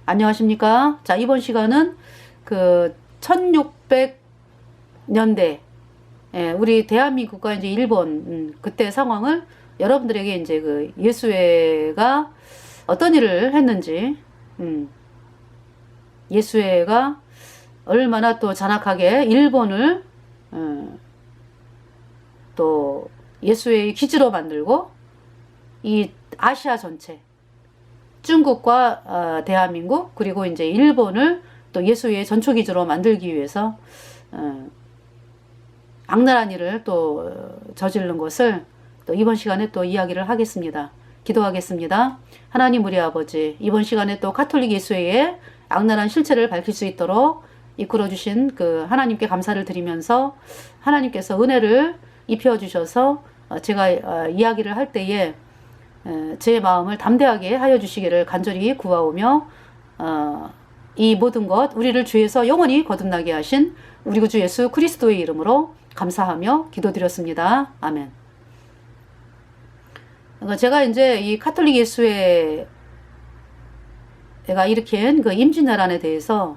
안녕하십니까? 자, 이번 시간은 그 1600년대 우리 대한민국과 이제 일본 그때 상황을 여러분들에게 이제 그 예수회가 어떤 일을 했는지 예수회가 얼마나 또 잔악하게 일본을 또 예수회의 기지로 만들고 이 아시아 전체 중국과 대한민국 그리고 이제 일본을 또 예수의 전초기지로 만들기 위해서 악랄한 일을 또 저지른 것을 또 이번 시간에 또 이야기를 하겠습니다. 기도하겠습니다. 하나님 우리 아버지, 이번 시간에 또 가톨릭 예수회의 악랄한 실체를 밝힐 수 있도록 이끌어 주신 그 하나님께 감사를 드리면서 하나님께서 은혜를 입혀 주셔서 제가 이야기를 할 때에 제 마음을 담대하게 하여 주시기를 간절히 구하오며 이 모든 것 우리를 주에서 영원히 거듭나게 하신 우리 구주 예수 그리스도의 이름으로 감사하며 기도드렸습니다. 아멘. 제가 이제 이 가톨릭 예수회가 일으킨 그 임진왜란에 대해서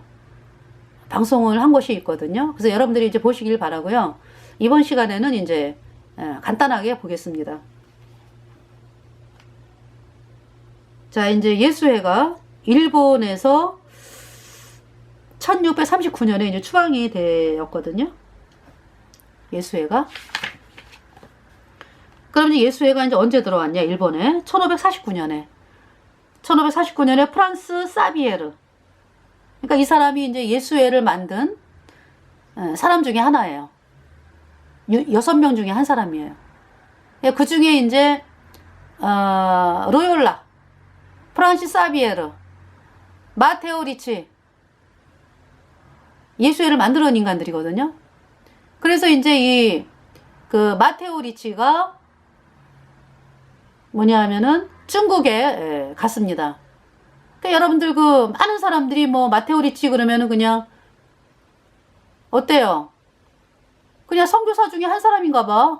방송을 한 것이 있거든요. 그래서 여러분들이 이제 보시길 바라고요. 이번 시간에는 이제 간단하게 보겠습니다. 자, 이제 예수회가 일본에서 1639년에 이제 추방이 되었거든요. 예수회가. 그럼 이제 예수회가 이제 언제 들어왔냐, 일본에? 1549년에. 1549년에 프란스 사비에르. 그러니까 이 사람이 이제 예수회를 만든 사람 중에 하나예요. 6명 중에 한 사람이에요. 그 중에 이제, 로욜라, 프란시스 사비에르, 마테오 리치, 예수회를 만들어 놓은 인간들이거든요. 그래서 이제 그 마테오 리치가 뭐냐 하면은 중국에 갔습니다. 그러니까 여러분들 그 많은 사람들이 뭐 마테오 리치 그러면은 그냥 어때요? 그냥 선교사 중에 한 사람인가 봐.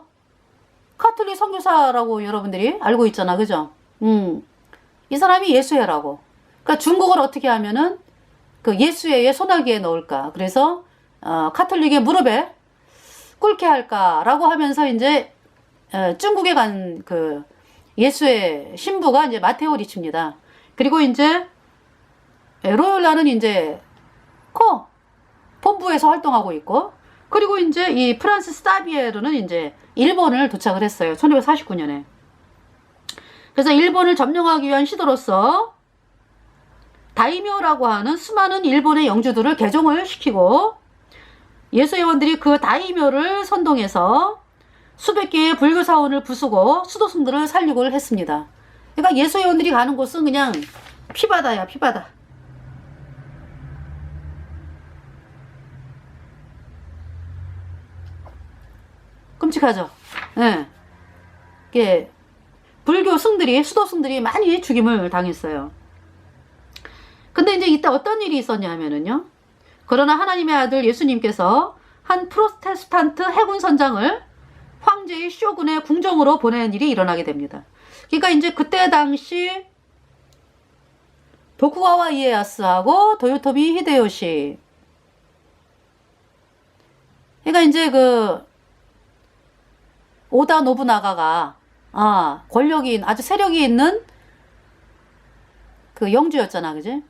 가톨릭 선교사라고 여러분들이 알고 있잖아. 그죠? 이 사람이 예수회라고. 그러니까 중국을 어떻게 하면은 그 예수회의 소나기에 넣을까. 그래서 가톨릭의 무릎에 꿇게 할까라고 하면서 이제 중국에 간 그 예수회 신부가 이제 마테오 리치입니다. 그리고 이제 로욜라는 이제 본부에서 활동하고 있고, 그리고 이제 이 프란스 사비에르는 이제 일본을 도착을 했어요. 1549년에. 그래서 일본을 점령하기 위한 시도로서 다이묘라고 하는 수많은 일본의 영주들을 개종을 시키고 예수회원들이 그 다이묘를 선동해서 수백 개의 불교 사원을 부수고 수도승들을 살리고를 했습니다. 그러니까 예수회원들이 가는 곳은 그냥 피바다야, 피바다. 끔찍하죠? 예. 이게 불교 승들이, 수도승들이 많이 죽임을 당했어요. 근데 이제 이때 어떤 일이 있었냐 하면은요. 그러나 하나님의 아들 예수님께서 한 프로테스탄트 해군 선장을 황제의 쇼군의 궁정으로 보내는 일이 일어나게 됩니다. 그러니까 이제 그때 당시 도쿠가와 이에야스하고 도요토미 히데요시. 그러니까 이제 그 오다 노부나가가 권력이 아주 세력이 있는 그 영주였잖아, 그지?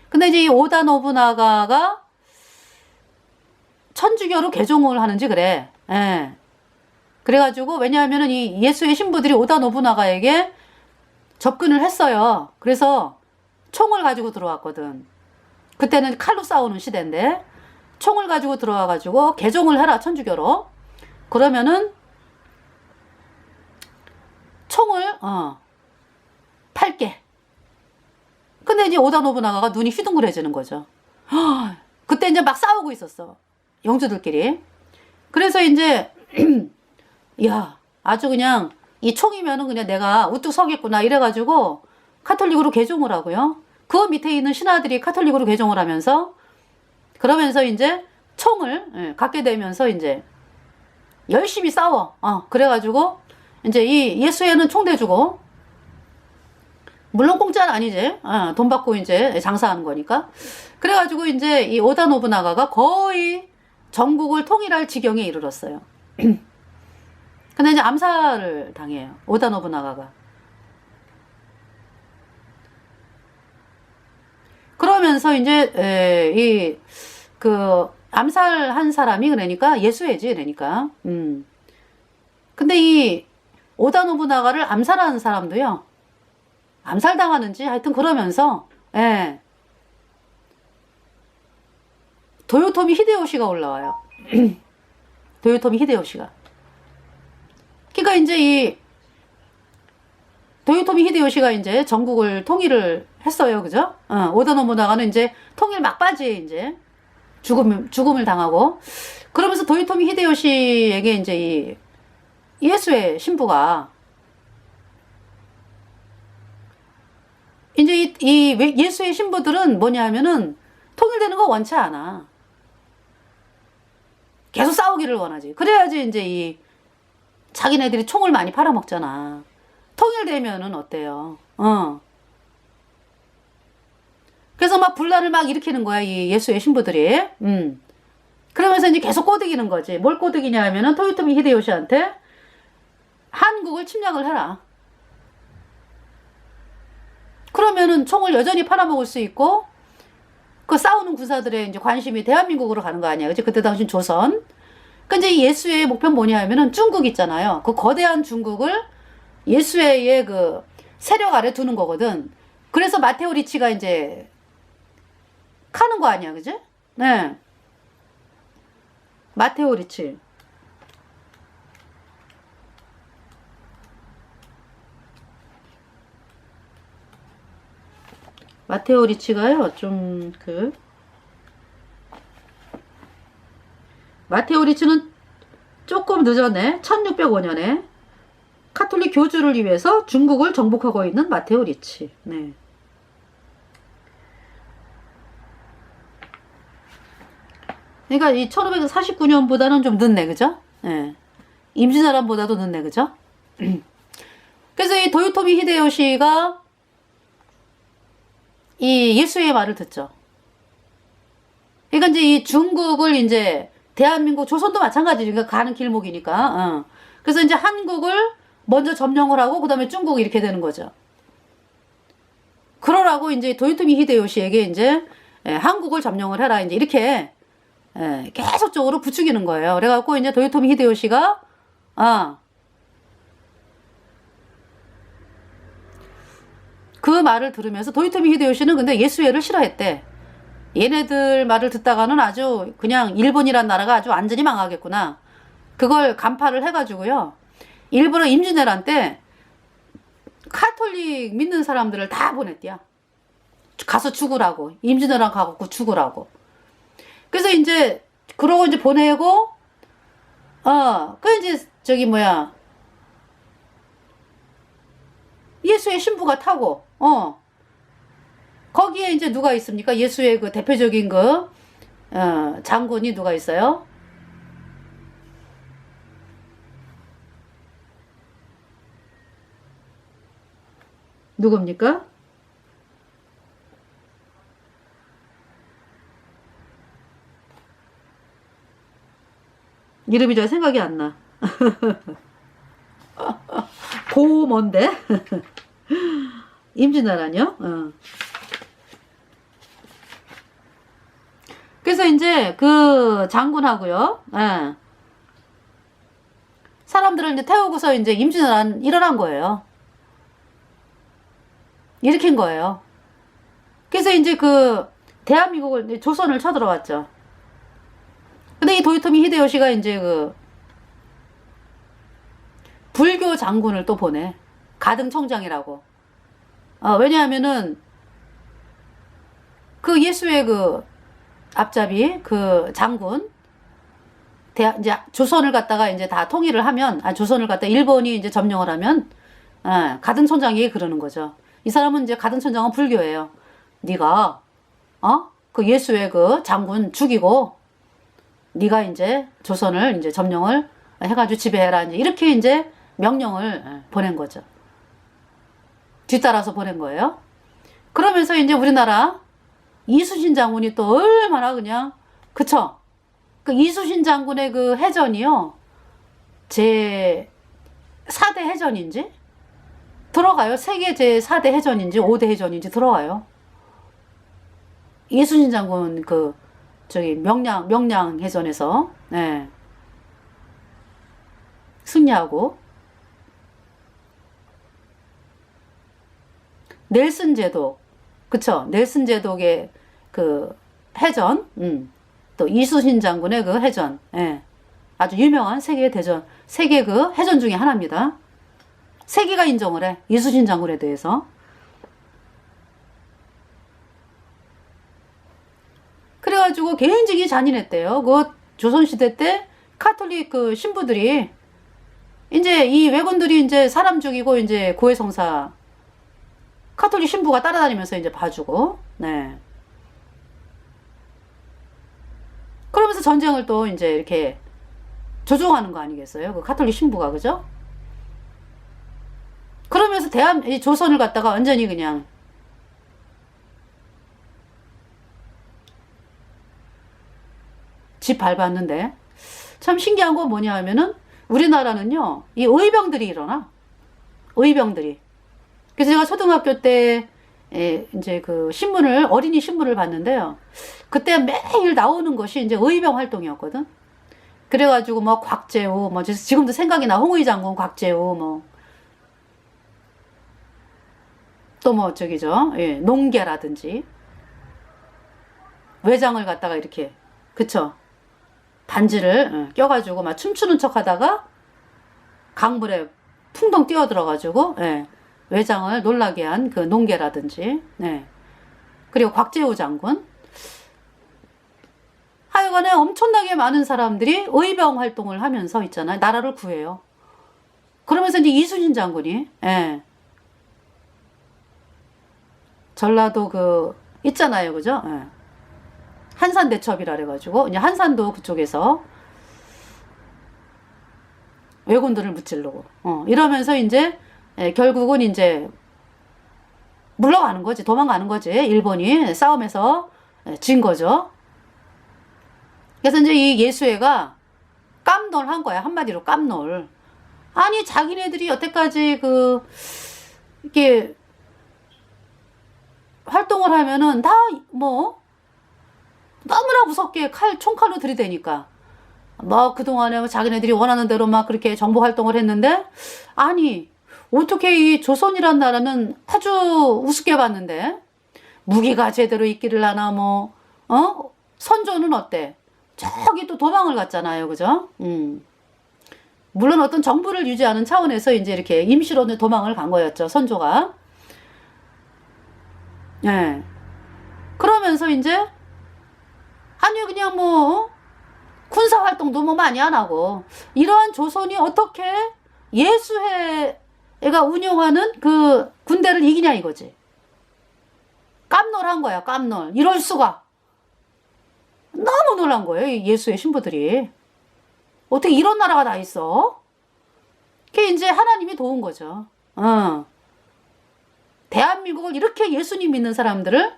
근데 이제 이 오다 노부나가가 천주교로 개종을 하는지 그래. 예. 그래가지고 왜냐하면은 이 예수의 신부들이 오다 노부나가에게 접근을 했어요. 그래서 총을 가지고 들어왔거든. 그때는 칼로 싸우는 시대인데 총을 가지고 들어와가지고 개종을 해라 천주교로. 그러면은 총을 팔게. 근데 이제 오다 노부나가가 눈이 휘둥그레지는 거죠. 그때 이제 막 싸우고 있었어. 영주들끼리. 그래서 이제 야, 아주 그냥 이 총이면은 그냥 내가 우뚝 서겠구나 이래가지고 카톨릭으로 개종을 하고요. 그 밑에 있는 신하들이 카톨릭으로 개종을 하면서 그러면서 이제 총을 갖게 되면서 이제 열심히 싸워. 그래가지고 이제 이 예수회는 총 대주고 물론 공짜는 아니지. 돈 받고 이제 장사하는 거니까. 그래가지고 이제 이 오다 노부나가가 거의 전국을 통일할 지경에 이르렀어요. 근데 이제 암살을 당해요. 오다 노부나가가. 그러면서 이제 그 암살한 사람이 그러니까 예수회지 그러니까. 근데 이 오다 노부나가를 암살하는 사람도요. 암살당하는지 하여튼 그러면서 도요토미 히데요시가 올라와요. 도요토미 히데요시가. 그러니까 이제 이 도요토미 히데요시가 이제 전국을 통일을 했어요. 그죠? 오다 노부나가는 이제 통일 막바지에 이제 죽음을 당하고 그러면서 도요토미 히데요시에게 이제 이 예수의 신부가 이제 이 예수의 신부들은 뭐냐 하면은 통일되는 거 원치 않아. 계속 싸우기를 원하지. 그래야지 이제 이 자기네들이 총을 많이 팔아먹잖아. 통일되면은 어때요? 그래서 막 분란을 막 일으키는 거야, 이 예수의 신부들이. 그러면서 이제 계속 꼬드기는 거지. 뭘 꼬드기냐 하면은 토요토미 히데요시한테 한국을 침략을 해라. 그러면은 총을 여전히 팔아먹을 수 있고, 그 싸우는 군사들의 이제 관심이 대한민국으로 가는 거 아니야. 그치? 그때 당시 조선. 근데 이제 예수의 목표는 뭐냐 하면은 중국 있잖아요. 그 거대한 중국을 예수의 그 세력 아래 두는 거거든. 그래서 마테오 리치가 이제 카는 거 아니야. 그지? 네. 마테오 리치. 마테오 리치가요, 마테오 리치는 조금 늦었네. 1605년에 카톨릭 교주를 위해서 중국을 정복하고 있는 마테오 리치. 네. 그러니까 이 1549년보다는 좀 늦네, 그죠? 네. 임진왜란보다도 늦네, 그죠? 그래서 이 도요토미 히데요시가 이 예수의 말을 듣죠. 그러니까 이제 이 중국을 이제 대한민국, 조선도 마찬가지죠. 그러니까 가는 길목이니까. 그래서 이제 한국을 먼저 점령을 하고 그 다음에 중국 이렇게 되는 거죠. 그러라고 이제 도요토미 히데요시에게 이제 한국을 점령을 해라 이제 이렇게 계속적으로 부추기는 거예요. 그래갖고 이제 도요토미 히데요시가 그 말을 들으면서 도요토미 히데요시는 근데 예수회를 싫어했대. 얘네들 말을 듣다가는 아주 그냥 일본이란 나라가 아주 완전히 망하겠구나. 그걸 간파를 해가지고요. 일본은 임진왜란 때 카톨릭 믿는 사람들을 다 보냈대요. 가서 죽으라고. 임진왜란 가갖고 죽으라고. 그래서 이제 그러고 이제 보내고 그 이제 예수의 신부가 타고 거기에 이제 누가 있습니까? 예수의 그 대표적인 장군이 누가 있어요? 누굽니까? 이름이 잘 생각이 안 나. 뭔데? 임진왜란이요? 그래서 이제 그 장군하고요. 사람들을 이제 태우고서 이제 임진왜란 일어난 거예요. 일으킨 거예요. 그래서 이제 그 대한민국을 조선을 쳐들어왔죠. 근데 이 도요토미 히데요시가 이제 그 불교 장군을 또 보내. 가등청장이라고. 왜냐하면은 그 예수의 그 앞잡이 그 장군 이제 조선을 갖다가 이제 다 통일을 하면 조선을 갖다 일본이 이제 점령을 하면 가등청장이 그러는 거죠. 이 사람은 이제 가등청장은 불교예요. 네가 그 예수의 그 장군 죽이고 네가 이제 조선을 이제 점령을 해가지고 지배해라 이제 이렇게 이제 명령을 보낸 거죠. 뒤따라서 보낸 거예요. 그러면서 이제 우리나라 이순신 장군이 또 얼마나 그냥, 그쵸? 그 이순신 장군의 그 해전이요, 제 4대 해전인지 들어가요. 세계 제 4대 해전인지 5대 해전인지 들어가요. 이순신 장군 그 저기 명량 해전에서 네. 승리하고, 넬슨 제독, 그쵸? 넬슨 제독의 그 해전, 또 이순신 장군의 그 해전, 예. 아주 유명한 세계 대전, 세계 그 해전 중에 하나입니다. 세계가 인정을 해, 이순신 장군에 대해서. 그래가지고 개인적이 잔인했대요. 그 조선시대 때 카톨릭 그 신부들이 이제 이 왜군들이 이제 사람 죽이고 이제 고해성사 카톨릭 신부가 따라다니면서 이제 봐주고, 네. 그러면서 전쟁을 또 이제 이렇게 조종하는 거 아니겠어요? 그 카톨릭 신부가, 그죠? 그러면서 이 조선을 갖다가 완전히 그냥 집 밟았는데, 참 신기한 건 뭐냐 하면은 우리나라는요, 이 의병들이 일어나. 의병들이. 그래서 제가 초등학교 때 이제 그 신문을, 어린이 신문을 봤는데요. 그때 매일 나오는 것이 이제 의병 활동이었거든. 그래가지고 뭐 곽재우, 뭐 지금도 생각이 나. 홍의 장군 곽재우, 뭐 또 뭐 저기죠, 예, 농계라든지 외장을 갖다가 이렇게, 그쵸? 반지를 껴가지고 막 춤추는 척하다가 강물에 풍덩 뛰어들어가지고, 예, 외장을 놀라게 한 그 농계라든지, 네. 그리고 곽재우 장군. 하여간에 엄청나게 많은 사람들이 의병 활동을 하면서 있잖아요. 나라를 구해요. 그러면서 이제 이순신 장군이, 예, 전라도 그 있잖아요, 그죠? 예. 한산대첩이라 그래가지고 이제 한산도 그쪽에서 왜군들을 무찌르고, 이러면서 이제 결국은 이제 물러가는 거지, 도망가는 거지. 일본이 싸움에서 진 거죠. 그래서 이제 이 예수회가 깜놀한 거야. 한마디로 깜놀. 아니, 자기네들이 여태까지 이렇게 활동을 하면은 다 뭐 너무나 무섭게 총칼로 들이대니까 뭐 그동안에 자기네들이 원하는 대로 막 그렇게 정보 활동을 했는데, 아니 어떻게 이 조선이란 나라는 아주 우습게 봤는데 무기가 제대로 있기를 하나, 뭐 선조는 어때? 저기 또 도망을 갔잖아요, 그죠? 물론 어떤 정부를 유지하는 차원에서 이제 이렇게 임시로 도망을 간 거였죠, 선조가. 예. 그러면서 이제 아니 그냥 뭐 군사 활동도 뭐 많이 안 하고, 이러한 조선이 어떻게 예수회가 운영하는 그 군대를 이기냐 이거지. 깜놀한 거야, 깜놀. 이럴 수가. 너무 놀란 거예요, 예수의 신부들이. 어떻게 이런 나라가 다 있어? 그게 이제 하나님이 도운 거죠. 대한민국을 이렇게 예수님 믿는 사람들을,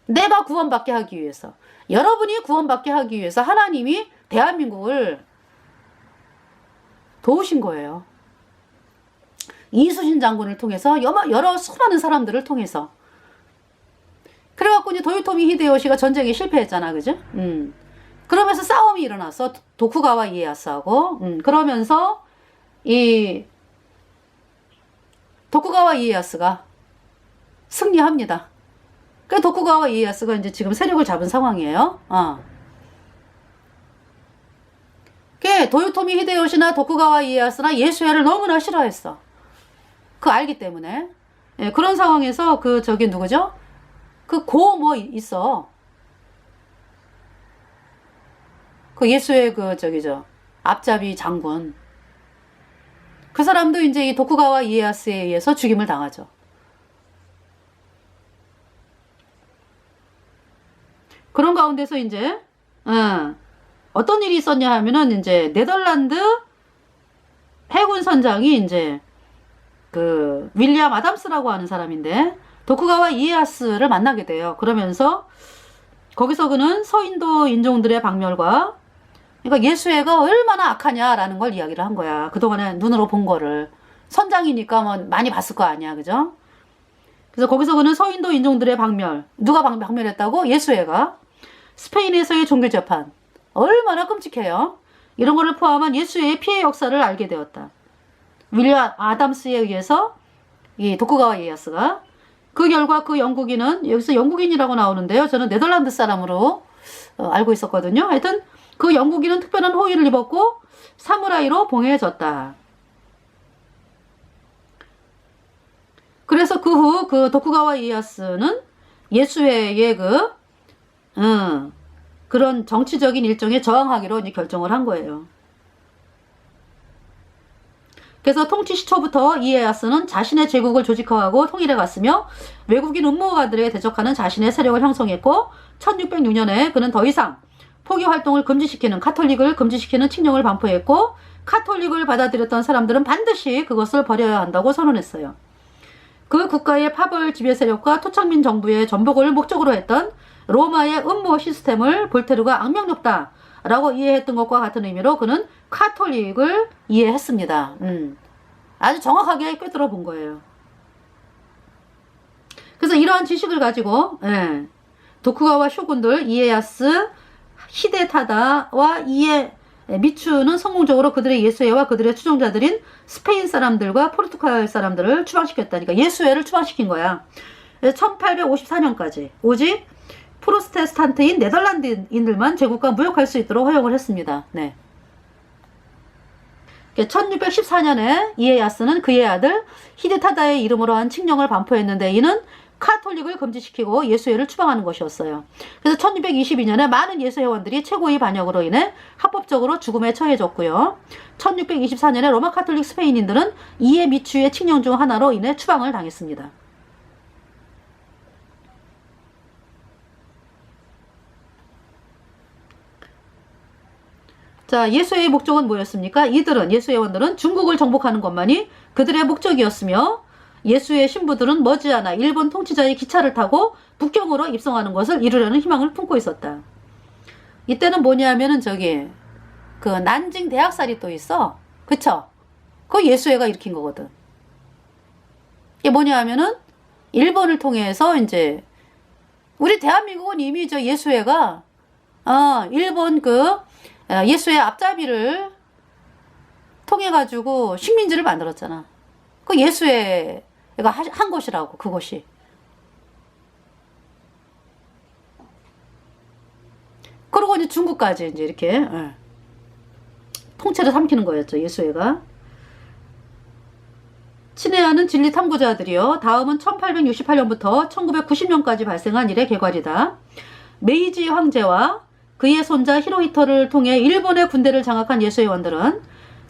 내가 구원받게 하기 위해서, 여러분이 구원받게 하기 위해서 하나님이 대한민국을 도우신 거예요. 이순신 장군을 통해서, 여러 수많은 사람들을 통해서. 그래갖고 이제 도요토미 히데요시가 전쟁에 실패했잖아, 그죠? 그러면서 싸움이 일어났어. 도쿠가와 이에야스하고. 그러면서 이 도쿠가와 이에야스가 승리합니다. 그 도쿠가와 이에야스가 이제 지금 세력을 잡은 상황이에요. 그 도요토미 히데요시나 도쿠가와 이에야스나 예수야를 너무나 싫어했어. 그 알기 때문에. 예, 그런 상황에서 저기 누구죠? 뭐 있어. 예수의 저기죠, 앞잡이 장군. 그 사람도 이제 이 도쿠가와 이에야스에 의해서 죽임을 당하죠. 그런 가운데서 이제, 어떤 일이 있었냐 하면은 이제 네덜란드 해군 선장이 이제 그 윌리엄 아담스라고 하는 사람인데 도쿠가와 이에야스를 만나게 돼요. 그러면서 거기서 그는 서인도 인종들의 박멸과 그러니까 예수애가 얼마나 악하냐라는 걸 이야기를 한 거야. 그동안에 눈으로 본 거를. 선장이니까 뭐 많이 봤을 거 아니야. 그죠? 그래서 거기서 그는 서인도 인종들의 박멸. 누가 박멸했다고? 예수애가. 스페인에서의 종교 재판. 얼마나 끔찍해요. 이런 거를 포함한 예수애의 피해 역사를 알게 되었다. 윌리엄 아담스에 의해서 이 도쿠가와 이에야스가 그 결과 그 영국인은 여기서 영국인이라고 나오는데요. 저는 네덜란드 사람으로 알고 있었거든요. 하여튼 그 영국인은 특별한 호의를 입었고 사무라이로 봉해졌다. 그래서 그 후 그 도쿠가와 이에야스는 예수회의 그런 정치적인 일정에 저항하기로 이제 결정을 한 거예요. 그래서 통치 시초부터 이에야스는 자신의 제국을 조직화하고 통일해 갔으며 외국인 음모가들에 대적하는 자신의 세력을 형성했고 1606년에 그는 더 이상 포기 활동을 금지시키는 카톨릭을 금지시키는 칙령을 반포했고 카톨릭을 받아들였던 사람들은 반드시 그것을 버려야 한다고 선언했어요. 그 국가의 파벌 지배 세력과 토착민 정부의 전복을 목적으로 했던 로마의 음모 시스템을 볼테르가 악명높다라고 이해했던 것과 같은 의미로 그는 카톨릭을 이해했습니다. 아주 정확하게 꿰뚫어 본 거예요. 그래서 이러한 지식을 가지고 도쿠가와 쇼군들 이에야스, 히데타다와 미추는 성공적으로 그들의 예수회와 그들의 추종자들인 스페인 사람들과 포르투갈 사람들을 추방시켰다니까. 예수회를 추방시킨 거야. 1854년까지 오직 프로테스탄트인 네덜란드인들만 제국과 무역할 수 있도록 허용을 했습니다. 네. 1614년에 이에야스는 그의 아들 히데타다의 이름으로 한 칙령을 반포했는데 이는 카톨릭을 금지시키고 예수회를 추방하는 것이었어요. 그래서 1622년에 많은 예수회원들이 최고의 반역으로 인해 합법적으로 죽음에 처해졌고요. 1624년에 로마 카톨릭 스페인인들은 이에 미추의 칙령 중 하나로 인해 추방을 당했습니다. 자, 예수회의 목적은 뭐였습니까? 이들은 예수회원들은 중국을 정복하는 것만이 그들의 목적이었으며 예수의 신부들은 머지않아 일본 통치자의 기차를 타고 북경으로 입성하는 것을 이루려는 희망을 품고 있었다. 이때는 뭐냐면은 그 난징 대학살이 또 있어. 그쵸? 그거 예수회가 일으킨 거거든. 이게 뭐냐면은 일본을 통해서 이제 우리 대한민국은 이미 예수회가 일본 예수회 앞잡이를 통해 가지고 식민지를 만들었잖아. 그 예수회가 한 곳이라고, 그곳이. 그리고 이제 중국까지 이제 이렇게 통째로 삼키는 거였죠, 예수회가. 친애하는 진리 탐구자들이요. 다음은 1868년부터 1990년까지 발생한 일의 개괄이다. 메이지 황제와 그의 손자 히로히토를 통해 일본의 군대를 장악한 예수회원들은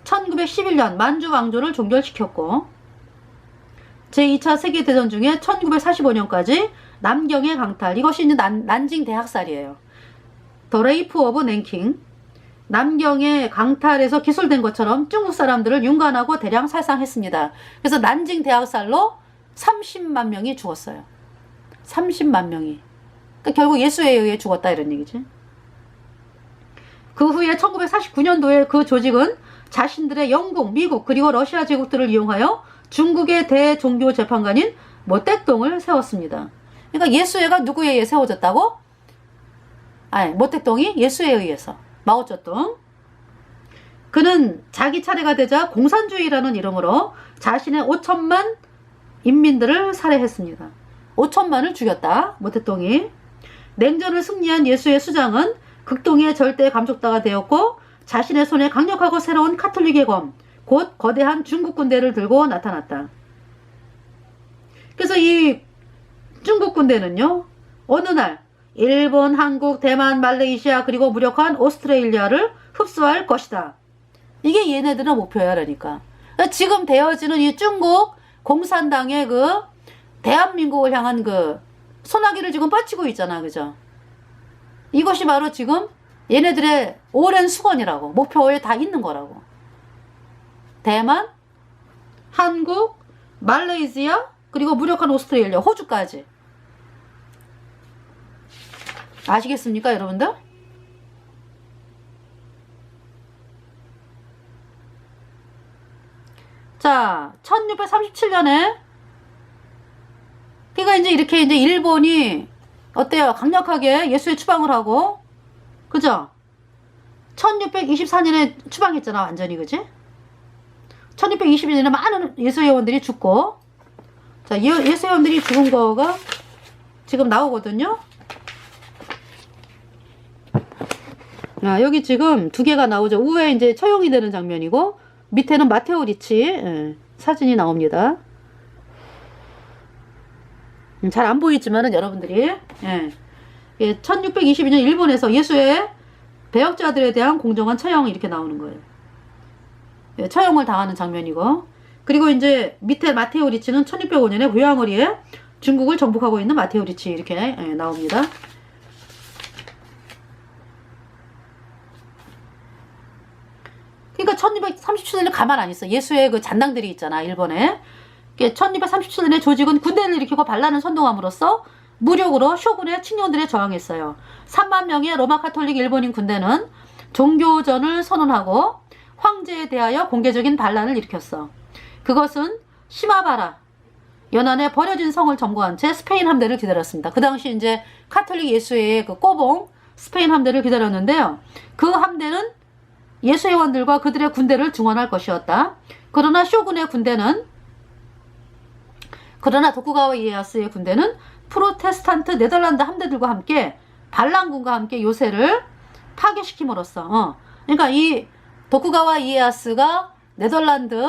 1911년 만주 왕조를 종결시켰고 제2차 세계대전 중에 1945년까지 남경의 강탈, 이것이 이제 난징 대학살이에요. 더 레이프 오브 낸킹, 남경의 강탈에서 기술된 것처럼 중국 사람들을 윤관하고 대량 살상했습니다. 그래서 난징 대학살로 30만 명이 죽었어요. 30만 명이. 그러니까 결국 예수에 의해 죽었다 이런 얘기지. 그 후에 1949년도에 그 조직은 자신들의 영국, 미국 그리고 러시아 제국들을 이용하여 중국의 대종교 재판관인 모택동을 세웠습니다. 그러니까 예수회가 누구에 의해 세워졌다고? 아니, 모택동이 예수에 의해서. 마오쩌둥. 그는 자기 차례가 되자 공산주의라는 이름으로 자신의 5천만 인민들을 살해했습니다. 5천만을 죽였다. 모택동이. 냉전을 승리한 예수의 수장은 극동의 절대 감족다가 되었고 자신의 손에 강력하고 새로운 카톨릭의 검, 곧 거대한 중국 군대를 들고 나타났다. 그래서 이 중국 군대는요, 어느 날 일본, 한국, 대만, 말레이시아 그리고 무력한 오스트레일리아를 흡수할 것이다. 이게 얘네들의 목표야. 그러니까 지금 되어지는 이 중국 공산당의 대한민국을 향한 소나기를 지금 뻗치고 있잖아. 그죠? 이것이 바로 지금 얘네들의 오랜 수건이라고, 목표에 다 있는 거라고. 대만, 한국, 말레이시아, 그리고 무력한 오스트레일리아, 호주까지. 아시겠습니까, 여러분들? 자, 1637년에 그러니까 이제 이렇게 이제 일본이 어때요? 강력하게 예수의 추방을 하고, 그죠? 1624년에 추방했잖아, 완전히, 그지? 1622년에 많은 예수회원들이 죽고, 자, 예수회원들이 죽은 거가 지금 나오거든요. 아, 여기 지금 두 개가 나오죠. 우에 이제 처형이 되는 장면이고, 밑에는 마테오 리치 사진이 나옵니다. 잘 안 보이지만은 여러분들이 1622년 일본에서 예수의 배역자들에 대한 공정한 처형이 이렇게 나오는 거예요. 예, 처형을 당하는 장면이고, 그리고 이제 밑에 마테오 리치는 1605년에 고향어리에 중국을 정복하고 있는 마테오 리치 이렇게 나옵니다. 그러니까 1237년에 가만 안 있어. 예수의 그 잔당들이 있잖아, 일본에. 1237년에 조직은 군대를 일으키고 반란을 선동함으로써 무력으로 쇼군의 칙령들에 저항했어요. 3만 명의 로마 카톨릭 일본인 군대는 종교전을 선언하고 황제에 대하여 공개적인 반란을 일으켰어. 그것은 시마바라 연안에 버려진 성을 점거한 채 스페인 함대를 기다렸습니다. 그 당시 이제 카톨릭 예수회의 그 꼬봉 스페인 함대를 기다렸는데요. 그 함대는 예수회원들과 그들의 군대를 중원할 것이었다. 그러나 도쿠가와 이에야스의 군대는 프로테스탄트 네덜란드 함대들과 함께 반란군과 함께 요새를 파괴시킴으로써 그러니까 이 도쿠가와 이에야스가 네덜란드는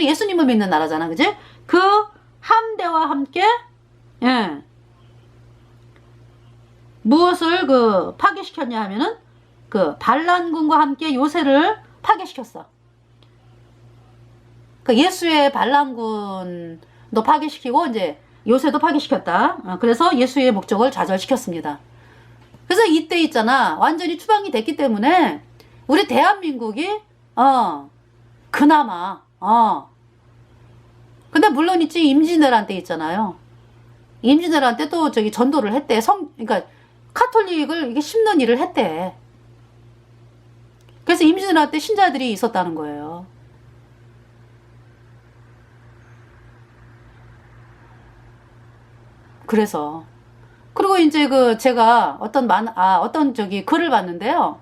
예수님을 믿는 나라잖아, 그지? 그 함대와 함께 무엇을 그 파괴시켰냐 하면은 그 반란군과 함께 요새를 파괴시켰어. 그 예수의 반란군도 파괴시키고 이제 요새도 파괴시켰다. 그래서 예수의 목적을 좌절시켰습니다. 그래서 이때 있잖아, 완전히 추방이 됐기 때문에 우리 대한민국이 그나마 근데 물론 있지, 임진왜란 때 있잖아요. 임진왜란 때 또 저기 전도를 했대. 그러니까 카톨릭을 이게 심는 일을 했대. 그래서 임진왜란 때 신자들이 있었다는 거예요. 그래서 그리고 이제 그 제가 어떤 저기 글을 봤는데요.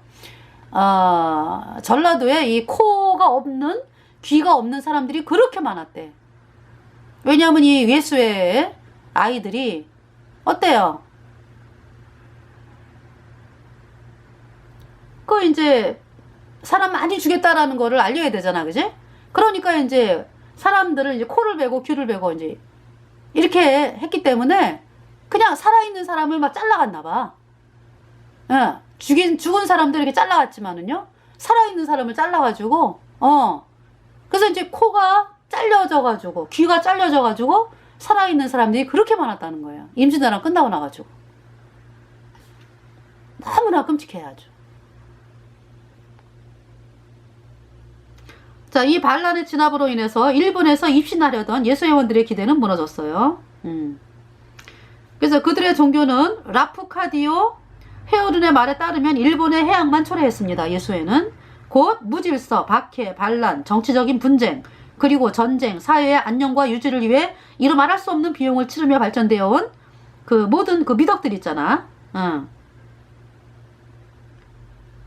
전라도에 이 코가 없는, 귀가 없는 사람들이 그렇게 많았대. 왜냐하면 이 예수의 아이들이 어때요? 그 이제 사람 많이 죽였다라는 거를 알려야 되잖아, 그지? 그러니까 이제 사람들을 이제 코를 베고 귀를 베고 이제 이렇게 했기 때문에 그냥 살아있는 사람을 막 잘라갔나 봐. 죽은 사람들 이렇게 잘라갔지만은요, 살아있는 사람을 잘라가지고, 그래서 이제 코가 잘려져가지고, 귀가 잘려져가지고, 살아있는 사람들이 그렇게 많았다는 거예요. 임진왜란 끝나고 나가지고. 너무나 끔찍해, 아주. 자, 이 반란의 진압으로 인해서 일본에서 입신하려던 예수회원들의 기대는 무너졌어요. 그래서 그들의 종교는 라프카디오 헤어른의 말에 따르면 일본의 해양만 초래했습니다. 예수회는 곧 무질서, 박해, 반란, 정치적인 분쟁, 그리고 전쟁, 사회의 안녕과 유지를 위해 이루 말할 수 없는 비용을 치르며 발전되어 온 그 모든 그 미덕들 있잖아.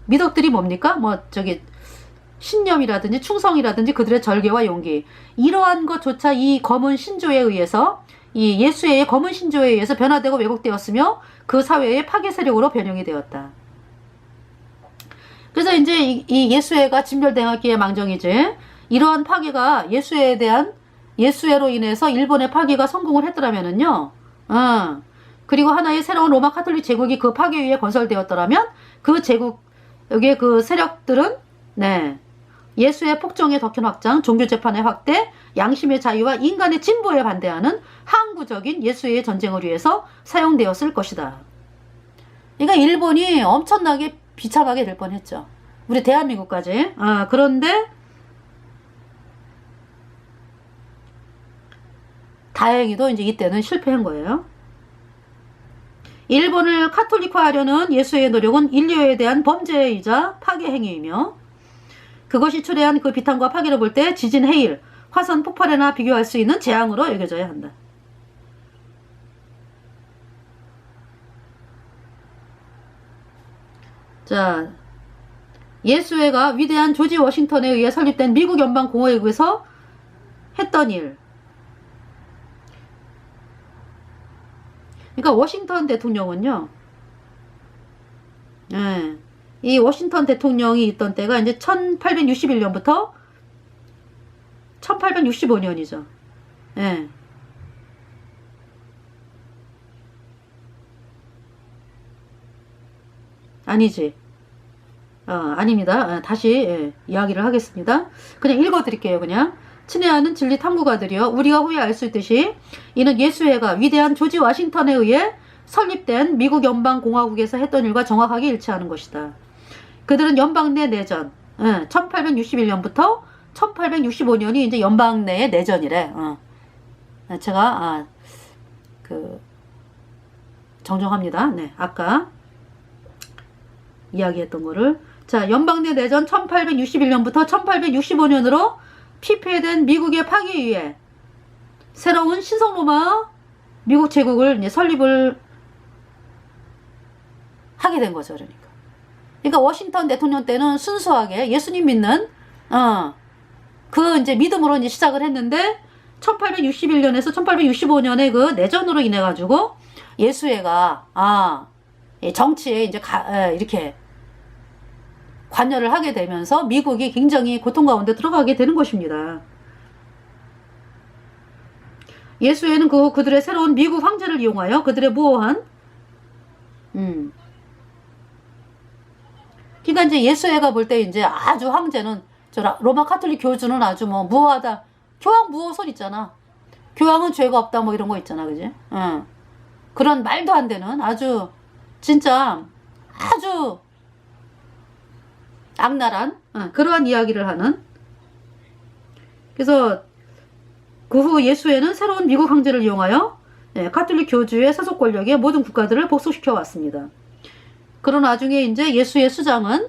미덕들이 뭡니까? 뭐 저기 신념이라든지 충성이라든지 그들의 절개와 용기, 이러한 것조차 이 검은 신조에 의해서, 이 예수의 검은 신조에 의해서 변화되고 왜곡되었으며 그 사회의 파괴 세력으로 변형이 되었다. 그래서 이제 이 예수회가 진멸당하기에 망정이지, 이러한 파괴가 예수회로 인해서 일본의 파괴가 성공을 했더라면은요, 그리고 하나의 새로운 로마 카톨릭 제국이 그 파괴 위에 건설되었더라면 그 제국의 그 세력들은 예수의 폭정의 덕현 확장, 종교 재판의 확대, 양심의 자유와 인간의 진보에 반대하는 항구적인 예수의 전쟁을 위해서 사용되었을 것이다. 그러니까 일본이 엄청나게 비참하게 될 뻔했죠. 우리 대한민국까지. 그런데 다행히도 이제 이때는 실패한 거예요. 일본을 카톨릭화하려는 예수의 노력은 인류에 대한 범죄이자 파괴 행위이며 그것이 초래한 그 비탄과 파괴를 볼 때 지진, 해일, 화산 폭발에나 비교할 수 있는 재앙으로 여겨져야 한다. 자, 예수회가 위대한 조지 워싱턴에 의해 설립된 미국 연방공화국에서 했던 일. 그러니까 워싱턴 대통령은요. 예. 이 워싱턴 대통령이 있던 때가 이제 1861년부터 1865년이죠. 예. 아니지. 아닙니다. 다시 이야기를 하겠습니다. 그냥 읽어드릴게요. 그냥. 친애하는 진리 탐구가들이여 우리가 후에 알 수 있듯이 이는 예수회가 위대한 조지 워싱턴에 의해 설립된 미국 연방공화국에서 했던 일과 정확하게 일치하는 것이다. 그들은 연방 내 내전 1861년부터 1865년이 이제 연방 내의 내전이래. 제가 정정합니다. 네, 아까 이야기했던 거를. 자, 연방 내 내전 1861년부터 1865년으로 피폐된 미국의 파괴 위에 새로운 신성 로마 미국 제국을 이제 설립을 하게 된 거죠. 그러니까 워싱턴 대통령 때는 순수하게 예수님 믿는 그 이제 믿음으로 이제 시작을 했는데 1861년에서 1865년에 그 내전으로 인해 가지고 예수회가 정치에 이제 이렇게 관여를 하게 되면서 미국이 굉장히 고통 가운데 들어가게 되는 것입니다. 예수회는 그들의 새로운 미국 황제를 이용하여 그들의 무오한 그러니까 이제 예수회가 볼 때 이제 아주 황제는 저 로마 카톨릭 교주는 아주 뭐 무오하다. 교황 무오선 있잖아. 교황은 죄가 없다 뭐 이런 거 있잖아, 그지? 그런 말도 안 되는 아주 진짜 아주 악랄한 그러한 이야기를 하는. 그래서 그 후 예수회는 새로운 미국 황제를 이용하여 카톨릭 교주의 세속 권력의 모든 국가들을 복속시켜 왔습니다. 그런 와중에 이제 예수의 수장은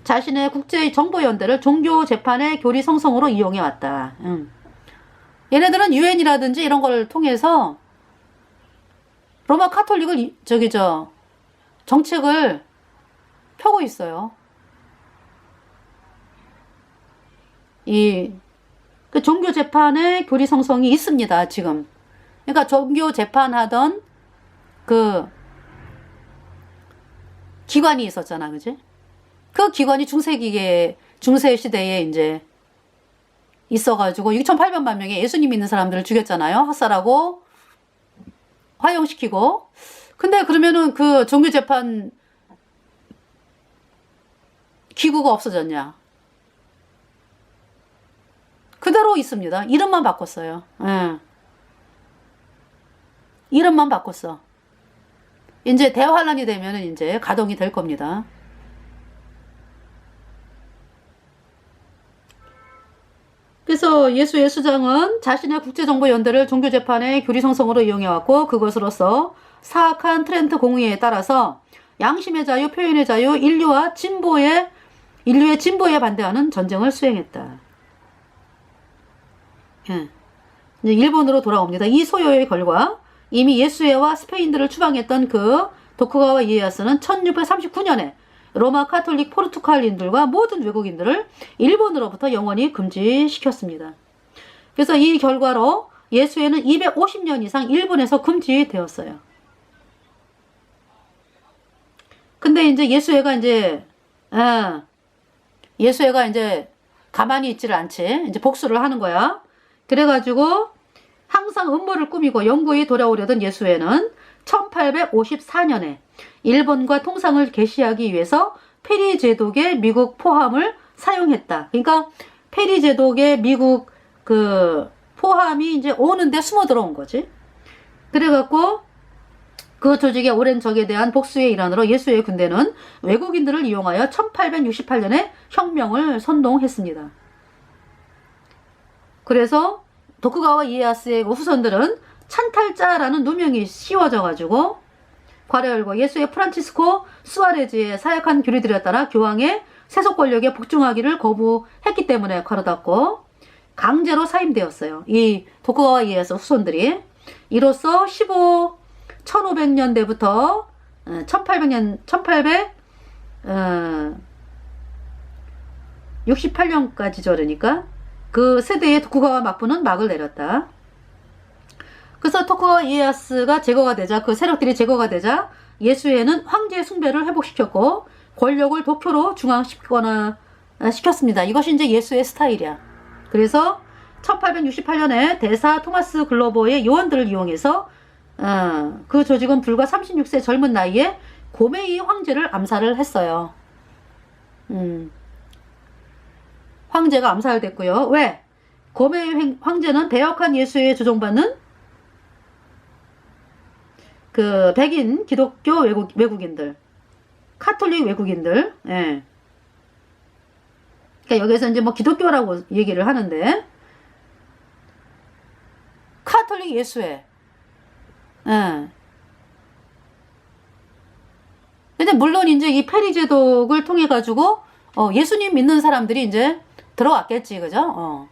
자신의 국제 정보연대를 종교 재판의 교리 성성으로 이용해 왔다. 얘네들은 유엔이라든지 이런 걸 통해서 로마 카톨릭을 정책을 펴고 있어요. 그 종교 재판의 교리 성성이 있습니다, 지금. 그러니까 종교 재판하던 그 기관이 있었잖아, 그지? 그 기관이 중세 시대에 이제 있어가지고 6,800만 명의 예수님 믿는 사람들을 죽였잖아요. 학살하고 화형시키고. 근데 그러면은 그 종교 재판 기구가 없어졌냐? 그대로 있습니다. 이름만 바꿨어요. 이름만 바꿨어. 이제 대환란이 되면은 이제 가동이 될 겁니다. 그래서 예수의 수장은 자신의 국제정보연대를 종교재판의 교리성성으로 이용해왔고 그것으로서 사악한 트렌트 공의에 따라서 양심의 자유, 표현의 자유, 인류의 진보에 반대하는 전쟁을 수행했다. 이제 일본으로 돌아옵니다. 이 소요의 결과 이미 예수회와 스페인들을 추방했던 그 도쿠가와 이에야스는 1639년에 로마 카톨릭 포르투갈인들과 모든 외국인들을 일본으로부터 영원히 금지시켰습니다. 그래서 이 결과로 예수회는 250년 이상 일본에서 금지되었어요. 근데 이제 예수회가 이제 가만히 있지를 않지. 이제 복수를 하는 거야. 그래가지고 항상 음모를 꾸미고 영구히 돌아오려던 예수회는 1854년에 일본과 통상을 개시하기 위해서 페리 제독의 미국 포함을 사용했다. 그러니까 페리 제독의 미국 그 포함이 이제 오는데 숨어 들어온 거지. 그래갖고 그 조직의 오랜 적에 대한 복수의 일환으로 예수의 군대는 외국인들을 이용하여 1868년에 혁명을 선동했습니다. 그래서 도쿠가와 이에야스의 후손들은 찬탈자라는 누명이 씌워져가지고 괄호 열고 예수의 프란치스코 수아레즈의 사역한 교리들에 따라 교황의 세속 권력에 복종하기를 거부했기 때문에 괄호 닫고 강제로 사임되었어요. 이 도쿠가와 이에야스 후손들이. 이로써 1500년대부터 1868년까지죠. 그러니까 그 세대의 도쿠가와 막부는 막을 내렸다. 그래서 도쿠가와 이에야스가 제거가 되자, 그 세력들이 제거가 되자 예수회는 황제 숭배를 회복시켰고 권력을 도쿄로 중앙시키거나 시켰습니다. 이것이 이제 예수의 스타일이야. 그래서 1868년에 대사 토마스 글로버의 요원들을 이용해서 그 조직은 불과 36세 젊은 나이에 고메이 황제를 암살을 했어요. 황제가 암살됐고요. 왜? 고메이 황제는 배역한 예수에 조종받는 그 백인 기독교 외국인들, 카톨릭 외국인들, 예. 그러니까 여기서 이제 뭐 기독교라고 얘기를 하는데 카톨릭 예수회, 예. 근데 물론 이제 이 페리 제독을 통해 가지고 예수님 믿는 사람들이 이제 들어왔겠지, 그죠?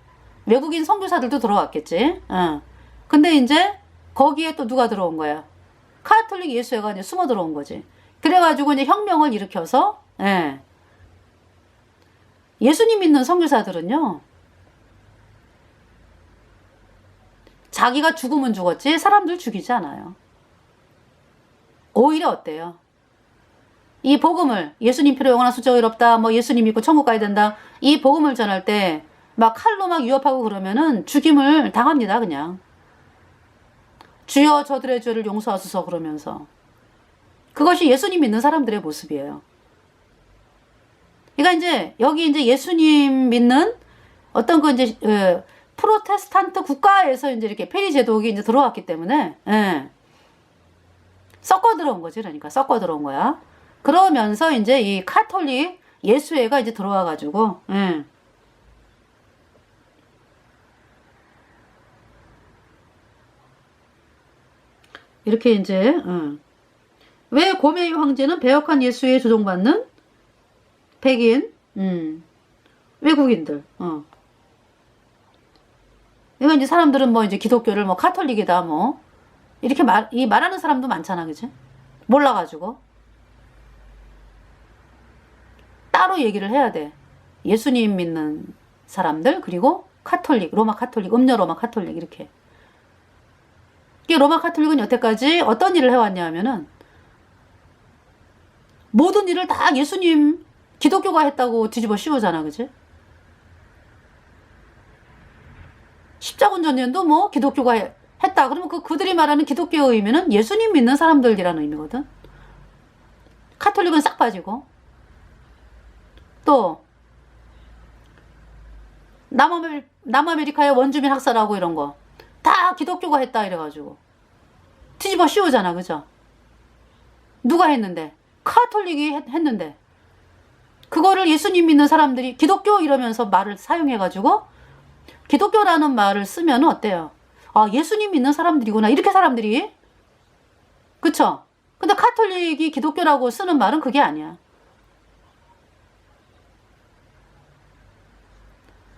외국인 선교사들도 들어왔겠지. 근데 이제 거기에 또 누가 들어온 거야? 카톨릭 예수회가 이제 숨어 들어온 거지. 그래가지고 이제 혁명을 일으켜서, 예. 예수님 믿는 선교사들은요, 자기가 죽으면 죽었지 사람들 죽이지 않아요. 오히려 어때요? 이 복음을, 예수님 필요 영원한 수적이 없다, 뭐 예수님 믿고 천국 가야 된다, 이 복음을 전할 때 막 칼로 막 위협하고 그러면은 죽임을 당합니다. 그냥 주여 저들의 죄를 용서하소서 그러면서. 그것이 예수님 믿는 사람들의 모습이에요. 그러니까 이제 여기 이제 예수님 믿는 어떤 그 이제 프로테스탄트 국가에서 이제 이렇게 페리 제독이 이제 들어왔기 때문에, 예. 섞어 들어온 거지. 그러니까 섞어 들어온 거야. 그러면서 이제 이 카톨릭 예수회가 이제 들어와 가지고, 예. 이렇게 이제, 왜 고메이 황제는 배역한 예수에 조종받는 백인, 외국인들, 이거 이제 사람들은 뭐 이제 기독교를 뭐 카톨릭이다 뭐, 이렇게 말하는 사람도 많잖아, 그치? 몰라가지고. 따로 얘기를 해야 돼. 예수님 믿는 사람들, 그리고 카톨릭, 로마 카톨릭, 음녀 로마 카톨릭, 이렇게. 이 로마 카톨릭은 여태까지 어떤 일을 해왔냐 하면은 모든 일을 다 예수님 기독교가 했다고 뒤집어 씌우잖아, 그치? 십자군전연도 뭐 기독교가 했다. 그러면 그들이 말하는 기독교의 의미는 예수님 믿는 사람들이라는 의미거든. 카톨릭은 싹 빠지고. 또 남아메리카의 원주민 학살하고 이런 거 다 기독교가 했다 이래가지고 뒤집어 씌우잖아, 그죠? 누가 했는데? 카톨릭이 했는데. 그거를 예수님 믿는 사람들이 기독교 이러면서 말을 사용해가지고 기독교라는 말을 쓰면 어때요? 아, 예수님 믿는 사람들이구나, 이렇게 사람들이. 그쵸? 근데 카톨릭이 기독교라고 쓰는 말은 그게 아니야.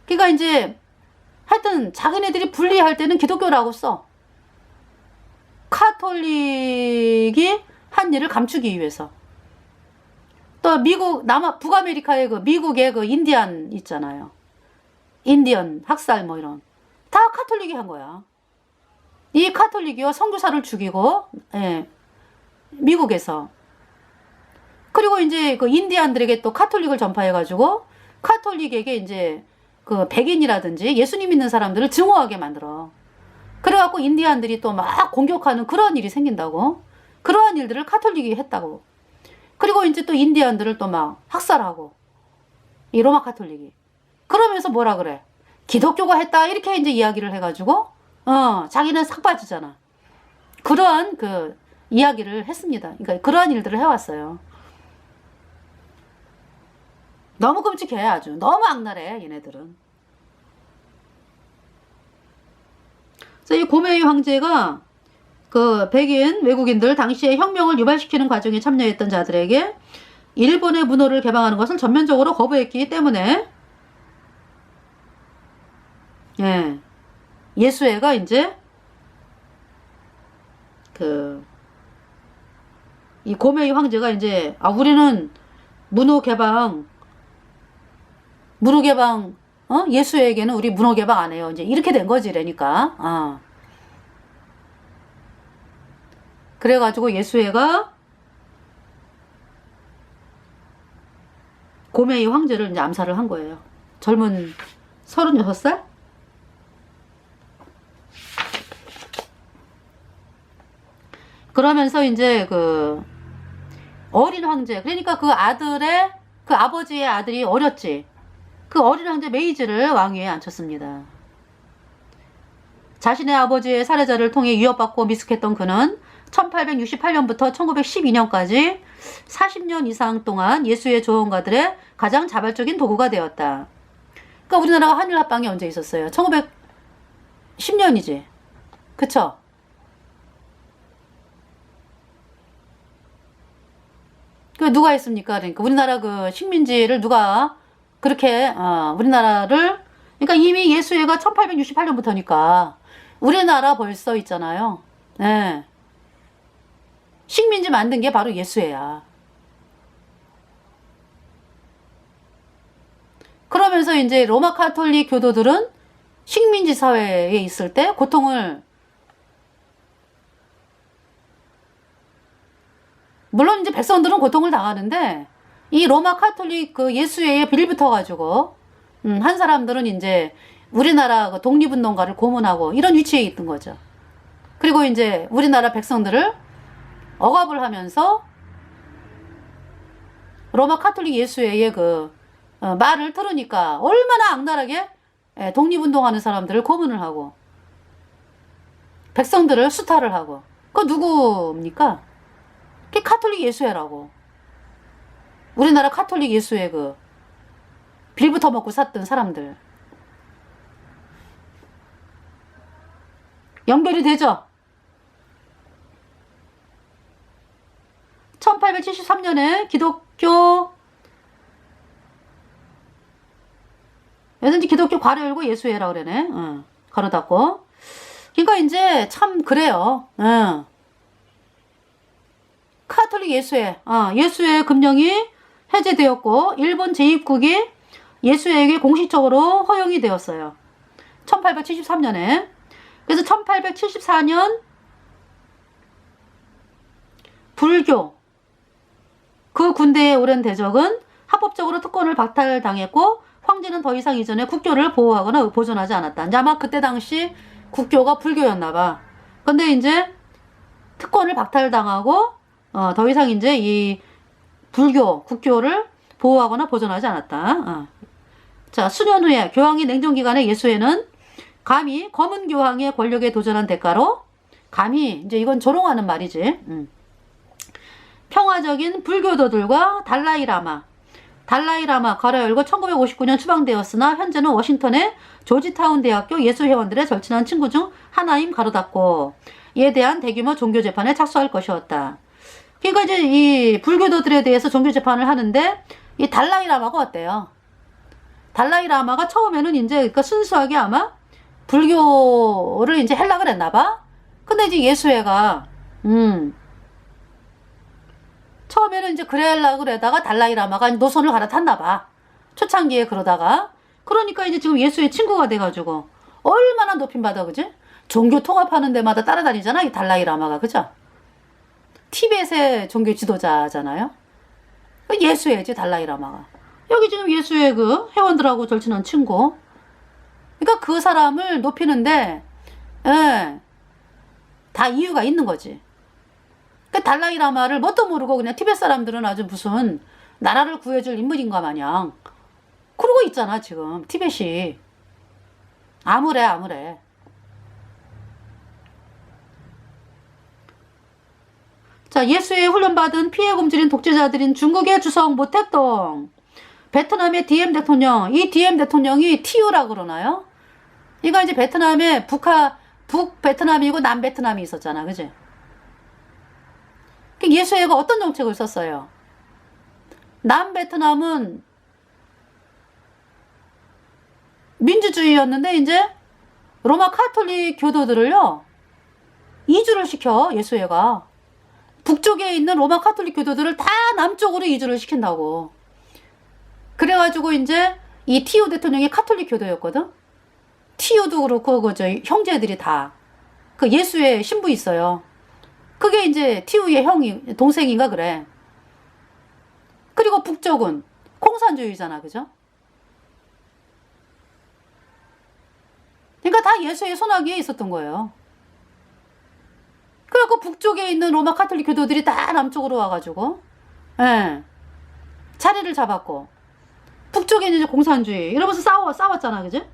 그러니까 이제 하여튼 자기네들이 분리할 때는 기독교라고 써. 카톨릭이 한 일을 감추기 위해서. 또 미국, 북아메리카의 미국의 인디안 있잖아요. 인디언 학살 뭐 이런. 다 카톨릭이 한 거야. 이 카톨릭이요, 선교사를 죽이고, 예, 미국에서. 그리고 이제 그 인디안들에게 또 카톨릭을 전파해가지고, 카톨릭에게 이제 그 백인이라든지 예수님 믿는 사람들을 증오하게 만들어. 그래갖고 인디안들이 또 막 공격하는 그런 일이 생긴다고. 그러한 일들을 카톨릭이 했다고. 그리고 이제 또 인디안들을 또 막 학살하고. 이 로마 카톨릭이. 그러면서 뭐라 그래? 기독교가 했다. 이렇게 이제 이야기를 해가지고, 자기는 싹 빠지잖아. 그러한 그 이야기를 했습니다. 그러니까 그러한 일들을 해왔어요. 너무 끔찍해, 아주. 너무 악랄해, 얘네들은. 그래서 이 고메이 황제가 그 백인 외국인들 당시에 혁명을 유발시키는 과정에 참여했던 자들에게 일본의 문호를 개방하는 것을 전면적으로 거부했기 때문에 예수회가 이제 이 고메이 황제가 이제 우리는 문호 개방 예수에게는 우리 문호 개방 안 해요. 이제 이렇게 된 거지, 그러니까. 그래가지고 예수회가 고메이 황제를 이제 암살을 한 거예요. 젊은 36살? 그러면서 이제 그 어린 황제, 그러니까 그 아버지의 아들이 어렸지. 그 어린 황제 메이지를 왕위에 앉혔습니다. 자신의 아버지의 살해자를 통해 위협받고 미숙했던 그는 1868년부터 1912년까지 40년 이상 동안 예수의 조언가들의 가장 자발적인 도구가 되었다. 그러니까 우리나라가 한일합방이 언제 있었어요? 1910년이지. 그쵸? 그 누가 했습니까? 그러니까 우리나라 그 식민지를 누가 그렇게 우리나라를, 그러니까 이미 예수회가 1868년부터니까 우리나라 벌써 있잖아요. 네. 식민지 만든 게 바로 예수회야. 그러면서 이제 로마 카톨릭 교도들은 식민지 사회에 있을 때 고통을, 물론 이제 백성들은 고통을 당하는데 이 로마 카톨릭 그 예수회에 빌붙어가지고 한 사람들은 이제 우리나라 그 독립운동가를 고문하고 이런 위치에 있던 거죠. 그리고 이제 우리나라 백성들을 억압을 하면서 로마 카톨릭 예수회의 그 말을 들으니까 얼마나 악랄하게 독립운동하는 사람들을 고문을 하고 백성들을 수탈을 하고. 그거 누구입니까? 그게 카톨릭 예수회라고. 우리나라 카톨릭 예수회 그 빌부터 먹고 샀던 사람들. 연결이 되죠? 1873년에 기독교 여든지 기독교 괄호 열고 예수회라고 그러네. 괄호 닫고. 그러니까 이제 참 그래요. 카톨릭 예수회, 예수회 금령이 해제되었고 일본 제2국이 예수회에게 공식적으로 허용이 되었어요. 1873년에. 그래서 1874년 불교 그 군대에 오른 대적은 합법적으로 특권을 박탈당했고 황제는 더 이상 이전에 국교를 보호하거나 보존하지 않았다. 이제 아마 그때 당시 국교가 불교였나 봐. 근데 이제 특권을 박탈당하고 더 이상 이제 이 불교, 국교를 보호하거나 보존하지 않았다. 자, 수년 후에 교황이 냉정기간에 예수회는 감히 검은 교황의 권력에 도전한 대가로 감히 이제 이건 조롱하는 말이지. 평화적인 불교도들과 달라이라마 가로 열고 1959년 추방되었으나 현재는 워싱턴의 조지타운 대학교 예수회원들의 절친한 친구 중 하나임 가로 닫고 이에 대한 대규모 종교 재판에 착수할 것이었다. 그러니까 이제 이 불교도들에 대해서 종교 재판을 하는데 이 달라이라마가 어때요? 달라이라마가 처음에는 이제 그러니까 순수하게 아마 불교를 이제 헬락을 했나 봐. 근데 이제 예수회가 처음에는 이제 그래려고 그러다가 달라이라마가 노선을 갈아탔나 봐. 초창기에 그러다가. 그러니까 이제 지금 예수의 친구가 돼가지고 얼마나 높임받아, 그지? 종교 통합하는 데마다 따라다니잖아, 이 달라이라마가, 그죠? 티벳의 종교 지도자잖아요. 예수회지, 달라이라마가. 여기 지금 예수의 그 회원들하고 절친한 친구. 그러니까 그 사람을 높이는데, 다 이유가 있는 거지. 그 달라이라마를 뭣도 모르고 그냥 티벳 사람들은 아주 무슨 나라를 구해줄 인물인가 마냥 그러고 있잖아, 지금 티벳이. 아무래. 자, 예수의 훈련받은 피해 굶주린 독재자들인 중국의 주석 모택동, 베트남의 DM 대통령, 이 DM 대통령이 TU라고 그러나요? 이거 이제 베트남의 북베트남이고 남베트남이 있었잖아. 그지? 예수회가 어떤 정책을 썼어요? 남베트남은 민주주의였는데 이제 로마 카톨릭 교도들을요 이주를 시켜. 예수회가 북쪽에 있는 로마 카톨릭 교도들을 다 남쪽으로 이주를 시킨다고. 그래가지고 이제 이 티오 대통령이 카톨릭 교도였거든. 티오도 그렇고 그 저 형제들이 다 그 예수의 신부 있어요. 그게 이제 티오의 형이 동생인가 그래. 그리고 북쪽은 공산주의잖아. 그죠? 그러니까 다 예수의 손아귀에 있었던 거예요. 그래갖고 북쪽에 있는 로마 카톨릭 교도들이 다 남쪽으로 와가지고 예, 자리를 잡았고 북쪽에 이제 공산주의 이러면서 싸웠잖아. 그지?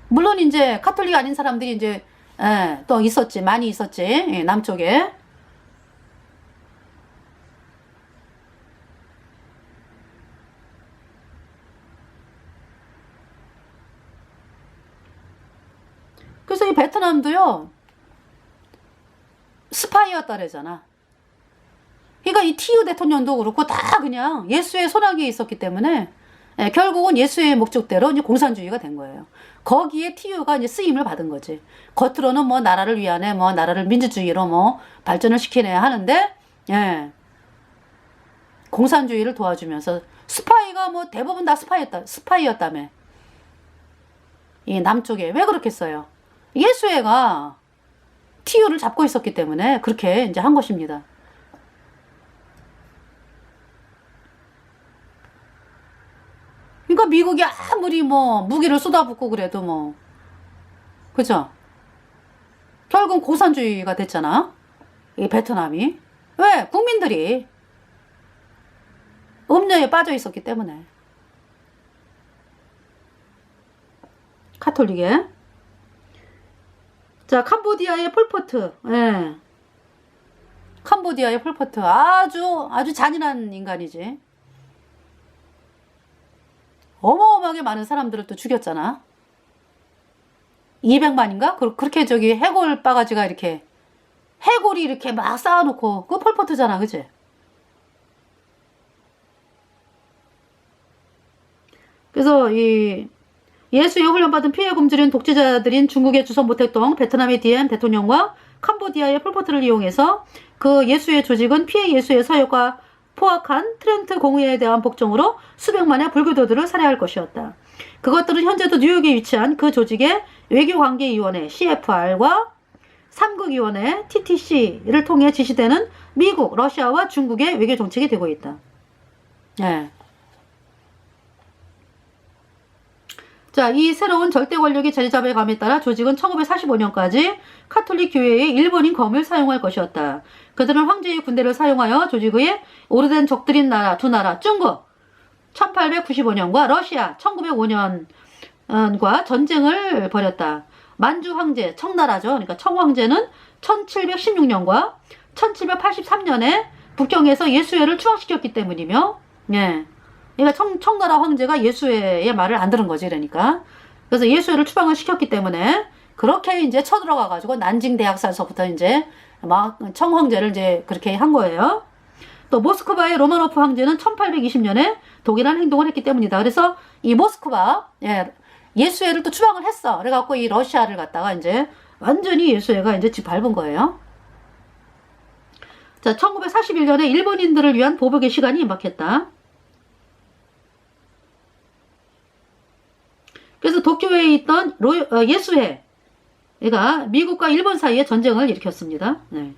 물론 이제 카톨릭 아닌 사람들이 이제 예, 또 있었지. 많이 있었지. 예, 남쪽에. 그래서 이 베트남도요 스파이였다 그러잖아. 그러니까 이 티유 대통령도 그렇고 다 그냥 예수의 손아귀에 있었기 때문에 예, 결국은 예수의 목적대로 이제 공산주의가 된 거예요. 거기에 티유가 이제 쓰임을 받은 거지. 겉으로는 뭐 나라를 위하네, 뭐 나라를 민주주의로 뭐 발전을 시키네 하는데, 예, 공산주의를 도와주면서 스파이가 뭐 대부분 다 스파이였다며. 이 남쪽에 왜 그렇겠어요? 예수회가 티유를 잡고 있었기 때문에 그렇게 이제 한 것입니다. 그러니까 미국이 아무리 뭐 무기를 쏟아붓고 그래도 뭐 그죠? 결국 공산주의가 됐잖아. 이 베트남이. 왜? 국민들이 음녀에 빠져 있었기 때문에. 카톨릭에. 자, 캄보디아의 폴포트. 예. 캄보디아의 폴포트. 아주 잔인한 인간이지. 어마어마하게 많은 사람들을 또 죽였잖아. 200만인가? 그렇게 저기 해골 바가지가 이렇게 해골이 이렇게 막 쌓아놓고 그거 폴포트잖아. 그치? 그래서 이 예수의 훈련받은 피해 굶주린 독재자들인 중국의 주선 모택동 베트남의 디엠 대통령과 캄보디아의 폴포트를 이용해서 그 예수의 조직은 피해 예수의 사역과 포악한 트렌트 공의에 대한 복종으로 수백만의 불교도들을 살해할 것이었다. 그것들은 현재도 뉴욕에 위치한 그 조직의 외교관계위원회 CFR과 삼국위원회 TTC를 통해 지시되는 미국, 러시아와 중국의 외교 정책이 되고 있다. 예. 자, 이 새로운 절대 권력이 자리 잡아감에 따라 조직은 1945년까지 카톨릭 교회의 일본인 검을 사용할 것이었다. 그들은 황제의 군대를 사용하여 조직의 오래된 적들인 나라 두 나라 중국 1895년과 러시아 1905년과 전쟁을 벌였다. 만주 황제 청나라죠. 그러니까 청황제는 1716년과 1783년에 북경에서 예수회를 추앙시켰기 때문이며, 예. 그러니까 청나라 황제가 예수회의 말을 안 들은 거지. 그러니까 그래서 예수회를 추방을 시켰기 때문에 그렇게 이제 쳐들어가가지고 난징 대학살서부터 이제 막 청황제를 이제 그렇게 한 거예요. 또 모스크바의 로마노프 황제는 1820년에 독일한 행동을 했기 때문이다. 그래서 이 모스크바 예수회를 또 추방을 했어. 그래갖고 이 러시아를 갖다가 이제 완전히 예수회가 이제 짓밟은 거예요. 자, 1941년에 일본인들을 위한 보복의 시간이 임박했다. 그래서 도쿄에 있던 예수회가 미국과 일본 사이에 전쟁을 일으켰습니다. 네.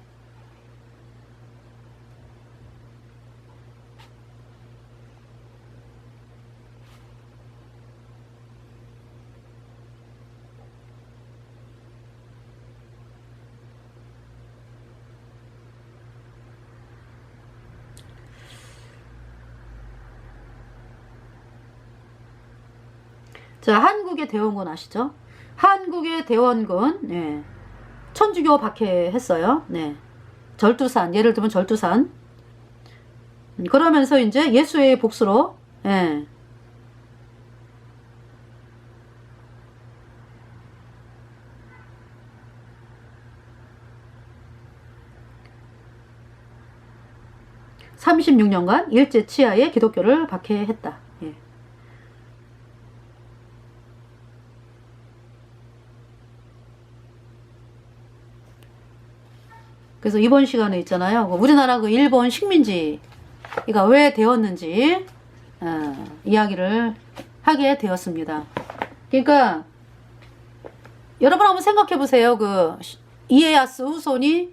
자, 한국의 대원군 아시죠? 한국의 대원군, 네. 천주교 박해했어요. 네. 절두산, 예를 들면 절두산. 그러면서 이제 예수의 복수로, 예. 36년간 일제 치하에 기독교를 박해했다. 예. 그래서 이번 시간에 있잖아요. 우리나라 그 일본 식민지가 왜 되었는지 이야기를 하게 되었습니다. 그러니까 여러분 한번 생각해 보세요. 그 이에야스 후손이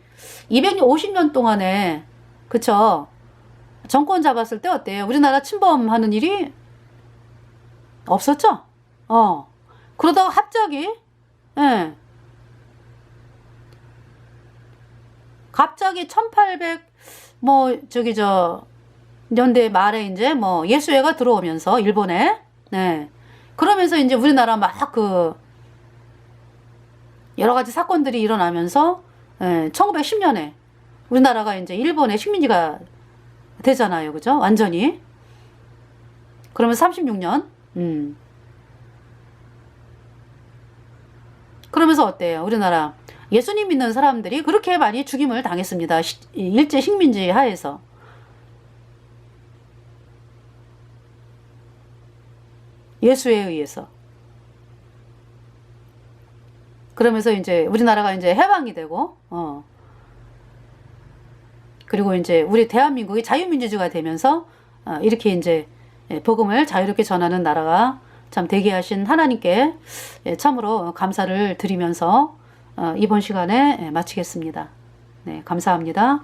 250년 동안에 그쵸? 정권 잡았을 때 어때요? 우리나라 침범하는 일이 없었죠? 그러다가 갑자기 예. 갑자기 1800 년대 말에 이제 예수회가 들어오면서 일본에 그러면서 이제 우리나라 막 그 여러 가지 사건들이 일어나면서 1910년에 우리나라가 이제 일본의 식민지가 되잖아요. 그죠? 완전히. 그러면 36년. 그러면서 어때요? 우리나라 예수님 믿는 사람들이 그렇게 많이 죽임을 당했습니다. 일제 식민지 하에서. 예수에 의해서. 그러면서 이제 우리나라가 이제 해방이 되고, 그리고 이제 우리 대한민국이 자유민주주의가 되면서, 이렇게 이제 복음을 자유롭게 전하는 나라가 참 되게 하신 하나님께 참으로 감사를 드리면서 이번 시간에 마치겠습니다. 네, 감사합니다.